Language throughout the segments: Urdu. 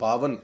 52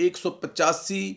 185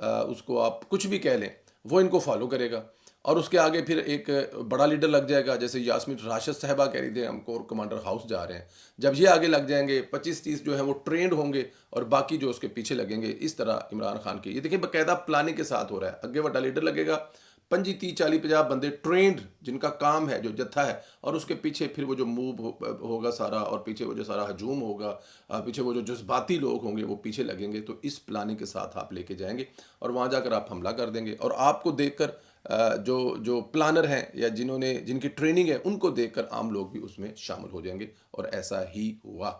اس کو آپ کچھ بھی کہہ لیں، وہ ان کو فالو کرے گا، اور اس کے آگے پھر ایک بڑا لیڈر لگ جائے گا، جیسے یاسمین راشد صاحبہ کہہ رہی تھے ہم کور کمانڈر ہاؤس جا رہے ہیں، جب یہ آگے لگ جائیں گے 25-30 جو ہیں وہ ٹرینڈ ہوں گے اور باقی جو اس کے پیچھے لگیں گے. اس طرح عمران خان کی یہ دیکھیں باقاعدہ پلاننگ کے ساتھ ہو رہا ہے. اگے بڑا لیڈر لگے گا، 25-30-40-50 بندے ٹرینڈ جن کا کام ہے، جو جتھا ہے، اور اس کے پیچھے پھر وہ جو موو ہوگا سارا، اور پیچھے وہ جو سارا ہجوم ہوگا، پیچھے وہ جو جذباتی لوگ ہوں گے وہ پیچھے لگیں گے. تو اس پلاننگ کے ساتھ آپ لے کے جائیں گے اور وہاں جا کر آپ حملہ کر دیں گے، اور آپ کو دیکھ کر جو پلانر ہیں یا جن کی ٹریننگ ہے ان کو دیکھ کر عام لوگ بھی اس میں شامل ہو جائیں گے، اور ایسا ہی ہوا.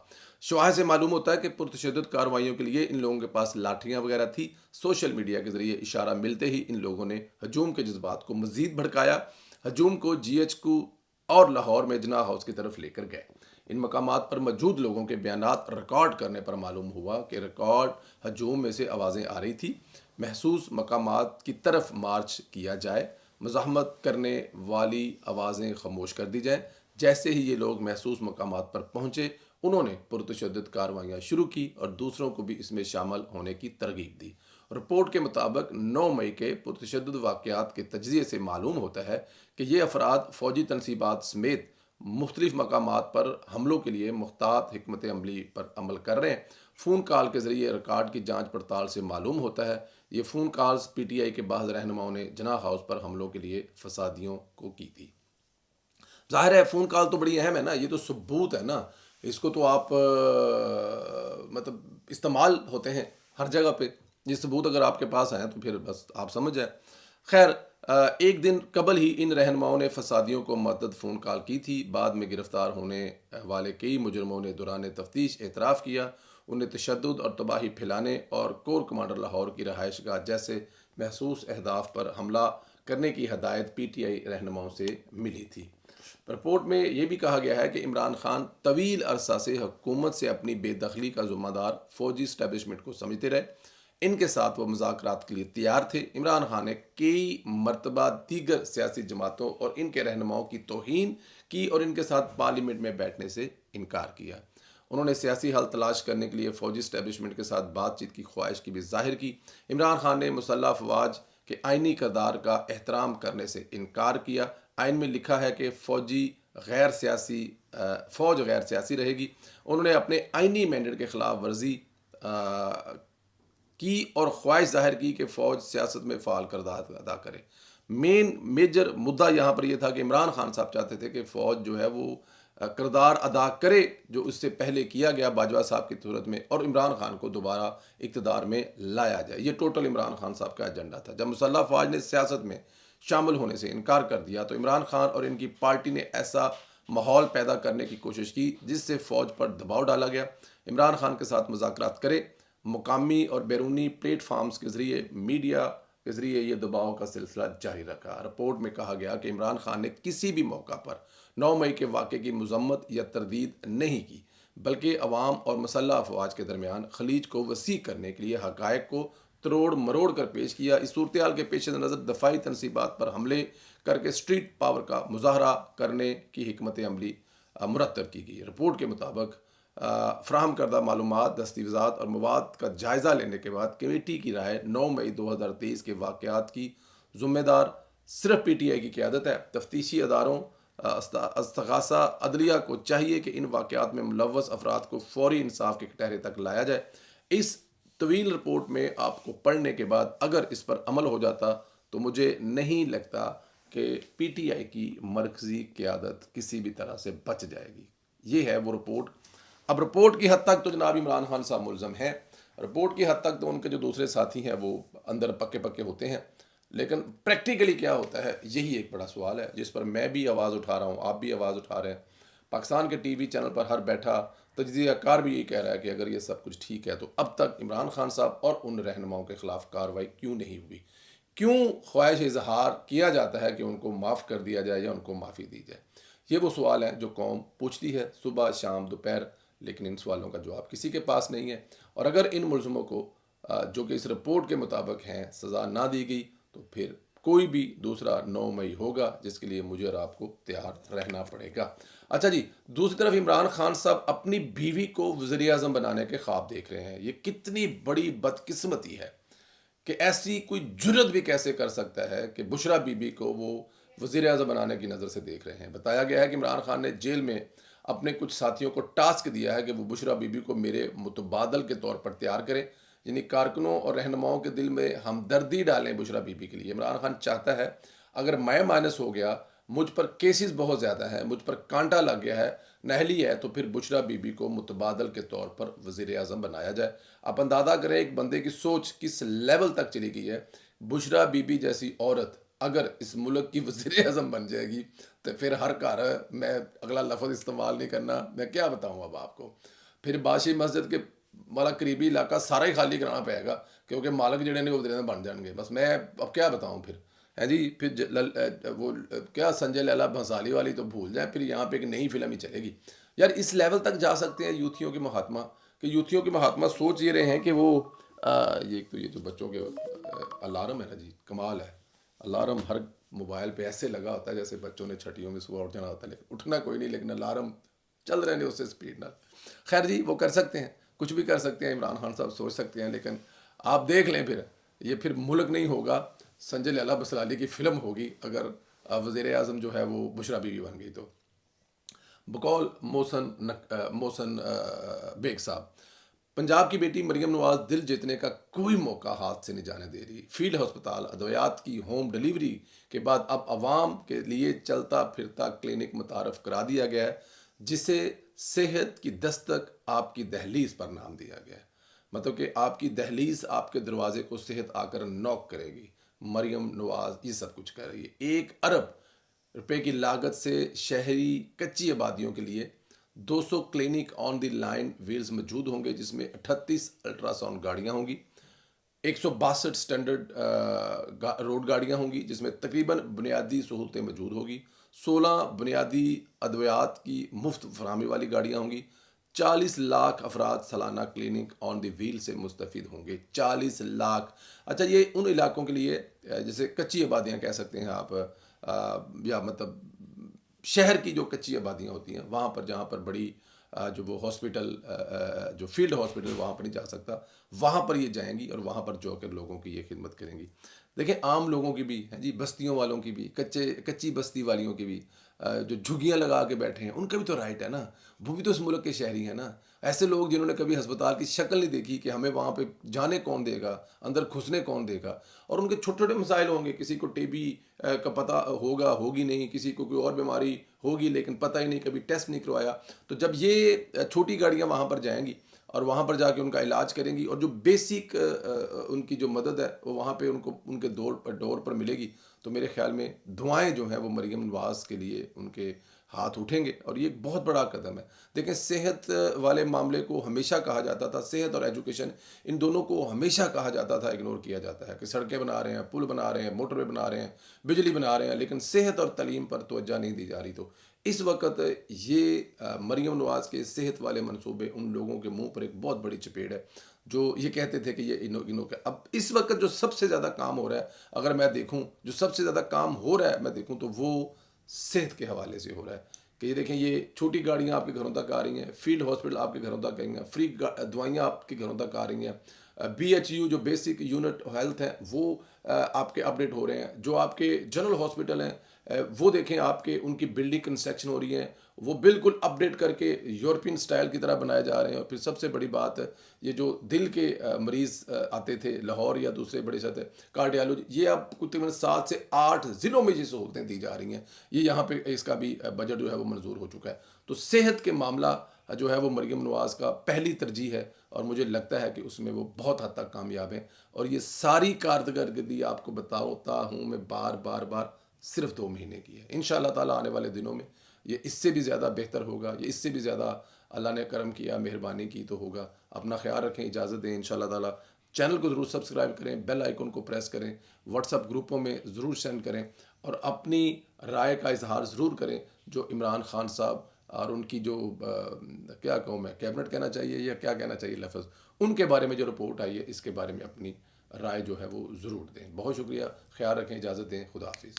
شواہد سے معلوم ہوتا ہے کہ پرتشدد کارروائیوں کے لیے ان لوگوں کے پاس لاٹھیاں وغیرہ تھی. سوشل میڈیا کے ذریعے اشارہ ملتے ہی ان لوگوں نے ہجوم کے جذبات کو مزید بھڑکایا. ہجوم کو جی ایچ کو اور لاہور میں جناح ہاؤس کی طرف لے کر گئے. ان مقامات پر موجود لوگوں کے بیانات ریکارڈ کرنے پر معلوم ہوا کہ ریکارڈ ہجوم میں سے آوازیں آ رہی تھی، محسوس مقامات کی طرف مارچ کیا جائے، مزاحمت کرنے والی آوازیں خاموش کر دی جائیں. جیسے ہی یہ لوگ محسوس مقامات پر پہنچے، انہوں نے پرتشدد کارروائیاں شروع کی اور دوسروں کو بھی اس میں شامل ہونے کی ترغیب دی. رپورٹ کے مطابق 9 مئی کے پرتشدد واقعات کے تجزیے سے معلوم ہوتا ہے کہ یہ افراد فوجی تنصیبات سمیت مختلف مقامات پر حملوں کے لیے محتاط حکمت عملی پر عمل کر رہے ہیں. فون کال کے ذریعے ریکارڈ کی جانچ پڑتال سے معلوم ہوتا ہے یہ phone calls P T I کے بعض رہنماؤں نے جناح ہاؤس پر حملوں کے لیے فسادیوں کو کی تھی. ظاہر ہے فون کال تو بڑی اہم ہے نا، یہ تو ثبوت ہے نا، اس کو تو آپ مطلب استعمال ہوتے ہیں ہر جگہ پہ. یہ ثبوت اگر آپ کے پاس ہیں تو پھر بس آپ سمجھ جائیں. خیر، ایک دن قبل ہی ان رہنماؤں نے فسادیوں کو متعدد فون کال کی تھی. بعد میں گرفتار ہونے والے کئی مجرموں نے دوران تفتیش اعتراف کیا. انہیں تشدد اور تباہی پھیلانے اور کور کمانڈر لاہور کی رہائش گاہ جیسے محسوس اہداف پر حملہ کرنے کی ہدایت پی ٹی آئی رہنماؤں سے ملی تھی. رپورٹ میں یہ بھی کہا گیا ہے کہ عمران خان طویل عرصہ سے حکومت سے اپنی بے دخلی کا ذمہ دار فوجی اسٹیبلشمنٹ کو سمجھتے رہے. ان کے ساتھ وہ مذاکرات کے لیے تیار تھے. عمران خان نے کئی مرتبہ دیگر سیاسی جماعتوں اور ان کے رہنماؤں کی توہین کی اور ان کے ساتھ پارلیمنٹ میں بیٹھنے سے انکار کیا. انہوں نے سیاسی حل تلاش کرنے کے لیے فوجی اسٹیبلشمنٹ کے ساتھ بات چیت کی خواہش کی بھی ظاہر کی. عمران خان نے مسلح افواج کے آئینی کردار کا احترام کرنے سے انکار کیا. آئین میں لکھا ہے کہ فوج غیر سیاسی رہے گی. انہوں نے اپنے آئینی مینڈیٹ کے خلاف ورزی کی اور خواہش ظاہر کی کہ فوج سیاست میں فعال کردار ادا کرے. میجر مدعا یہاں پر یہ تھا کہ عمران خان صاحب چاہتے تھے کہ فوج جو ہے وہ کردار ادا کرے جو اس سے پہلے کیا گیا باجوہ صاحب کی صورت میں، اور عمران خان کو دوبارہ اقتدار میں لایا جائے. یہ ٹوٹل عمران خان صاحب کا ایجنڈا تھا. جب مسلح افواج نے سیاست میں شامل ہونے سے انکار کر دیا تو عمران خان اور ان کی پارٹی نے ایسا ماحول پیدا کرنے کی کوشش کی جس سے فوج پر دباؤ ڈالا گیا. عمران خان کے ساتھ مذاکرات کرے. مقامی اور بیرونی پلیٹ فارمز کے ذریعے، میڈیا کے ذریعے یہ دباؤ کا سلسلہ جاری رکھا. رپورٹ میں کہا گیا کہ عمران خان نے کسی بھی موقع پر 9 مئی کے واقعے کی مذمت یا تردید نہیں کی، بلکہ عوام اور مسلح افواج کے درمیان خلیج کو وسیع کرنے کے لیے حقائق کو تروڑ مروڑ کر پیش کیا. اس صورتحال کے پیش نظر دفاعی تنصیبات پر حملے کر کے اسٹریٹ پاور کا مظاہرہ کرنے کی حکمت عملی مرتب کی گئی. رپورٹ کے مطابق فراہم کردہ معلومات، دستاویزات اور مواد کا جائزہ لینے کے بعد کمیٹی کی رائے 9 مئی 2023 کے واقعات کی ذمہ دار صرف پی ٹی آئی کی قیادت ہے. تفتیشی اداروں استغاثہ عدلیہ کو چاہیے کہ ان واقعات میں ملوث افراد کو فوری انصاف کے کٹہرے تک لایا جائے. اس طویل رپورٹ میں آپ کو پڑھنے کے بعد اگر اس پر عمل ہو جاتا تو مجھے نہیں لگتا کہ پی ٹی آئی کی مرکزی قیادت کسی بھی طرح سے بچ جائے گی. یہ ہے وہ رپورٹ. اب رپورٹ کی حد تک تو جناب عمران خان صاحب ملزم ہیں. رپورٹ کی حد تک تو ان کے جو دوسرے ساتھی ہیں وہ اندر پکے پکے ہوتے ہیں، لیکن پریکٹیکلی کیا ہوتا ہے یہی ایک بڑا سوال ہے جس پر میں بھی آواز اٹھا رہا ہوں، آپ بھی آواز اٹھا رہے ہیں. پاکستان کے ٹی وی چینل پر ہر بیٹھا تجزیہ کار بھی یہ کہہ رہا ہے کہ اگر یہ سب کچھ ٹھیک ہے تو اب تک عمران خان صاحب اور ان رہنماؤں کے خلاف کارروائی کیوں نہیں ہوئی؟ کیوں خواہش اظہار کیا جاتا ہے کہ ان کو معاف کر دیا جائے یا ان کو معافی دی جائے؟ یہ وہ سوال ہیں جو قوم پوچھتی ہے صبح شام دوپہر، لیکن ان سوالوں کا جواب کسی کے پاس نہیں ہے. اور اگر ان ملزموں کو جو کہ اس رپورٹ کے مطابق ہیں سزا نہ دی گئی تو پھر کوئی بھی دوسرا 9 مئی ہوگا جس کے لیے مجھے اور آپ کو تیار رہنا پڑے گا. اچھا جی، دوسری طرف عمران خان صاحب اپنی بیوی کو وزیر اعظم بنانے کے خواب دیکھ رہے ہیں. یہ کتنی بڑی بدقسمتی ہے کہ ایسی کوئی جرت بھی کیسے کر سکتا ہے کہ بشرا بی بی کو وہ وزیر اعظم بنانے کی نظر سے دیکھ رہے ہیں. بتایا گیا ہے کہ عمران خان نے جیل میں اپنے کچھ ساتھیوں کو ٹاسک دیا ہے کہ وہ بشرا بی بی کو میرے متبادل کے طور پر تیار کریں، یعنی کارکنوں اور رہنماؤں کے دل میں ہمدردی ڈالیں بشرا بی بی کے لیے. عمران خان چاہتا ہے اگر میں مائنس ہو گیا، مجھ پر کیسز بہت زیادہ ہیں، مجھ پر کانٹا لگ گیا ہے، نہلی ہے، تو پھر بشرا بی بی کو متبادل کے طور پر وزیر اعظم بنایا جائے. آپ اندازہ کریں ایک بندے کی سوچ کس لیول تک چلی گئی ہے. بشرا بی بی جیسی عورت اگر اس ملک کی وزیر اعظم بن جائے گی تو پھر ہر گھر، میں اگلا لفظ استعمال نہیں کرنا، میں کیا بتاؤں اب آپ کو، پھر باشی مسجد کے والا قریبی علاقہ سارا ہی خالی کرانا پڑے گا، کیونکہ مالک جڑے نے وہ وزیر اعظم بن جان گے. بس میں اب کیا بتاؤں پھر ہے جی. پھر وہ کیا سنجے لیلا بھنسالی والی تو بھول جائیں، پھر یہاں پہ ایک نئی فلم ہی چلے گی. یار اس لیول تک جا سکتے ہیں یوتھیوں کے مہاتما، کہ یوتھیوں کے مہاتما سوچ یہ رہے ہیں کہ وہ یہ ایک تو یہ جو بچوں کے الارم ہے نا جی، کمال ہے. الارم ہر موبائل پہ ایسے لگا ہوتا ہے جیسے بچوں نے چھٹیوں میں صبح اٹھ جانا ہوتا ہے، لیکن اٹھنا کوئی نہیں، لیکن الارم چل رہے ہیں اس سے اسپیڈ نہ. خیر جی، وہ کر سکتے ہیں، کچھ بھی کر سکتے ہیں، عمران خان صاحب سوچ سکتے ہیں، لیکن آپ دیکھ لیں پھر یہ پھر ملک نہیں ہوگا، سنجے لیلا بسلالی کی فلم ہوگی اگر وزیر اعظم جو ہے وہ بشرا بی بی بن گئی تو. بقول محسن بیگ صاحب، پنجاب کی بیٹی مریم نواز دل جیتنے کا کوئی موقع ہاتھ سے نہیں جانے دے رہی. فیلڈ ہسپتال ادویات کی ہوم ڈلیوری کے بعد اب عوام کے لیے چلتا پھرتا کلینک متعارف کرا دیا گیا ہے، جسے صحت کی دستک آپ کی دہلیز پر نام دیا گیا ہے. مطلب کہ آپ کی دہلیز، آپ کے دروازے کو صحت آ کر نوک کرے گی. مریم نواز یہ سب کچھ کر رہی ہے. 1 ارب روپے کی لاگت سے شہری کچی آبادیوں کے لیے 200 کلینک آن دی لائن ویلز موجود ہوں گے، جس میں 38 الٹرا ساؤنڈ گاڑیاں ہوں گی، 162 اسٹینڈرڈ روڈ گاڑیاں ہوں گی، جس میں تقریباً بنیادی سہولتیں موجود ہوگی. 16 بنیادی ادویات کی مفت فراہمی والی گاڑیاں ہوں گی. 40 لاکھ افراد سالانہ کلینک آن دی ویل سے مستفید ہوں گے. 40 لاکھ. اچھا، یہ ان علاقوں کے لیے جیسے کچی آبادیاں کہہ سکتے ہیں آپ، یا مطلب شہر کی جو کچی آبادیاں ہوتی ہیں وہاں پر، جہاں پر بڑی جو وہ ہاسپٹل، جو فیلڈ ہاسپٹل وہاں پر نہیں جا سکتا، وہاں پر یہ جائیں گی اور وہاں پر جو کر لوگوں کی یہ خدمت کریں گی. دیکھیں عام لوگوں کی بھی ہیں جی، بستیوں والوں کی بھی، کچی بستی والیوں کی بھی، جو جھگیاں لگا کے بیٹھے ہیں، ان کا بھی تو رائٹ ہے نا، وہ بھی تو اس ملک کے شہری ہیں نا. ایسے لوگ جنہوں نے کبھی ہسپتال کی شکل نہیں دیکھی کہ ہمیں وہاں پہ جانے کون دے گا، اندر گھسنے کون دے گا، اور ان کے چھوٹے چھوٹے مسائل ہوں گے. کسی کو ٹی بی کا پتہ ہوگا، ہوگی نہیں، کسی کو کوئی اور بیماری ہوگی لیکن پتہ ہی نہیں، کبھی ٹیسٹ نہیں کروایا. تو جب یہ چھوٹی گاڑیاں وہاں پر جائیں گی اور وہاں پر جا کے ان کا علاج کریں گی، اور جو بیسک ان کی جو مدد ہے وہ وہاں پہ ان کو ان کے ڈور پر ملے گی، تو میرے خیال میں دعائیں جو ہیں وہ مریم نواز کے لیے ان کے ہاتھ اٹھیں گے، اور یہ ایک بہت بڑا قدم ہے. دیکھیں صحت والے معاملے کو ہمیشہ کہا جاتا تھا، صحت اور ایجوکیشن ان دونوں کو ہمیشہ کہا جاتا تھا، اگنور کیا جاتا ہے، کہ سڑکیں بنا رہے ہیں، پل بنا رہے ہیں، موٹر وے بنا رہے ہیں، بجلی بنا رہے ہیں، لیکن صحت اور تعلیم پر توجہ نہیں دی جا رہی. تو اس وقت یہ مریم نواز کے صحت والے منصوبے ان لوگوں کے منہ پر ایک بہت بڑی چپیڑ ہے جو یہ کہتے تھے کہ یہ انو کا. اب اس وقت جو سب سے زیادہ کام ہو رہا ہے، اگر میں دیکھوں جو سب سے زیادہ کام ہو رہا ہے میں دیکھوں تو وہ صحت کے حوالے سے ہو رہا ہے. کہ یہ دیکھیں، یہ چھوٹی گاڑیاں آپ کے گھروں تک آ رہی ہیں، فیلڈ ہاسپٹل آپ کے گھروں تک آ رہی ہیں، فری دوائیاں آپ کے گھروں تک آ رہی ہیں، بی ایچ یو جو بیسک یونٹ ہیلتھ ہیں وہ آپ کے اپڈیٹ ہو رہے ہیں. جو آپ کے جنرل ہاسپٹل ہیں وہ دیکھیں آپ کے ان کی بلڈنگ کنسٹرکشن ہو رہی ہیں، وہ بالکل اپڈیٹ کر کے یورپین سٹائل کی طرح بنائے جا رہے ہیں. اور پھر سب سے بڑی بات، یہ جو دل کے مریض آتے تھے لاہور یا دوسرے بڑے شہر کارڈیالوجی، یہ اب تقریباً 7 سے 8 ضلعوں میں یہ سہولتیں دی جا رہی ہیں. یہ یہاں پہ اس کا بھی بجٹ جو ہے وہ منظور ہو چکا ہے. تو صحت کے معاملہ جو ہے وہ مریم نواز کا پہلی ترجیح ہے، اور مجھے لگتا ہے کہ اس میں وہ بہت حد تک کامیاب ہیں. اور یہ ساری کارکردگی آپ کو بتاتا ہوں میں بار بار بار صرف 2 مہینے کی ہے. انشاءاللہ تعالی آنے والے دنوں میں یہ اس سے بھی زیادہ بہتر ہوگا، یہ اس سے بھی زیادہ اللہ نے کرم کیا، مہربانی کی تو ہوگا. اپنا خیال رکھیں، اجازت دیں. انشاءاللہ تعالی چینل کو ضرور سبسکرائب کریں، بیل آئیکن کو پریس کریں، واٹس ایپ گروپوں میں ضرور سینڈ کریں، اور اپنی رائے کا اظہار ضرور کریں. جو عمران خان صاحب اور ان کی جو کیا کہوں میں، کیبنٹ کہنا چاہیے یا کیا کہنا چاہیے لفظ، ان کے بارے میں جو رپورٹ آئی ہے اس کے بارے میں اپنی رائے جو ہے وہ ضرور دیں. بہت شکریہ، خیال رکھیں، اجازت دیں، خدا حافظ.